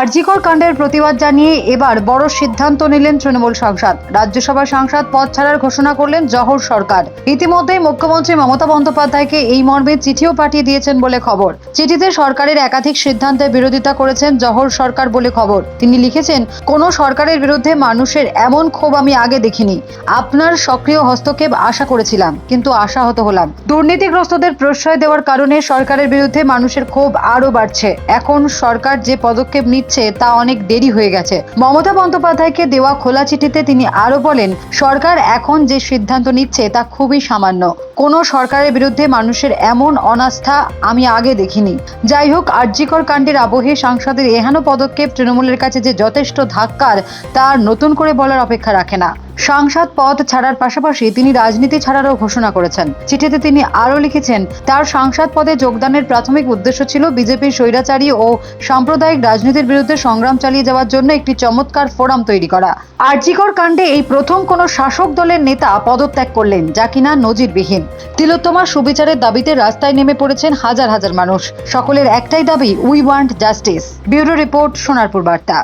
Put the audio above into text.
আরজিকর কাণ্ডের প্রতিবাদ জানিয়ে এবার বড় সিদ্ধান্ত নিলেন তৃণমূল সাংসদ। রাজ্যসভার সাংসদ পদ ছাড়ার ঘোষণা করলেন জহর সরকার। ইতিমধ্যেই মুখ্যমন্ত্রী মমতা বন্দ্যোপাধ্যায়কে এই মর্মে চিঠিও পাঠিয়ে দিয়েছেন বলে খবর। চিঠিতে সরকারের একাধিক সিদ্ধান্তের বিরোধিতা করেছেন জহর সরকার বলে খবর। তিনি লিখেছেন, কোনো সরকারের বিরুদ্ধে মানুষের এমন ক্ষোভ আমি আগে দেখিনি। আপনার সক্রিয় হস্তক্ষেপ আশা করেছিলাম, কিন্তু আশাহত হলাম। দুর্নীতিগ্রস্তদের প্রশ্রয় দেওয়ার কারণে সরকারের বিরুদ্ধে মানুষের ক্ষোভ আরও বাড়ছে। এখন সরকার যে পদক্ষেপ নিচ্ছে তা অনেক দেরি হয়ে গেছে। মমতা বন্দ্যোপাধ্যায়কে দেওয়া খোলা চিঠিতে তিনি আরও বলেন, সরকার এখন যে সিদ্ধান্ত নিচ্ছে তা খুবই সামান্য। কোনো সরকারের বিরুদ্ধে মানুষের এমন অনাস্থা আমি আগে দেখিনি। যাই হোক, আরজিকর কাণ্ডের আবহে সাংসদের এহেন পদক্ষেপ তৃণমূলের কাছে যে যথেষ্ট ধাক্কার, তা আর নতুন করে বলার অপেক্ষা রাখে না। সাংসদ পদ ছাড়ার পাশাপাশি তিনি রাজনীতি ছাড়ারও ঘোষণা করেছেন। চিঠিতে তিনি আরও লিখেছেন, তার সাংসদ পদে যোগদানের প্রাথমিক উদ্দেশ্য ছিল বিজেপির স্বৈরাচারী ও সাম্প্রদায়িক রাজনীতির বিরুদ্ধে সংগ্রাম চালিয়ে যাওয়ার জন্য একটি চমৎকার ফোরাম তৈরি করা। আরজিকর কাণ্ডে এই প্রথম কোনো শাসক দলের নেতা পদত্যাগ করলেন, যা কিনা নজিরবিহীন। তিলোত্তমা সুবিচারের দাবিতে রাস্তায় নেমে পড়েছেন হাজার হাজার মানুষ। সকলের একটাই দাবি, we want justice. Bureau report, Sonarpur বার্তা।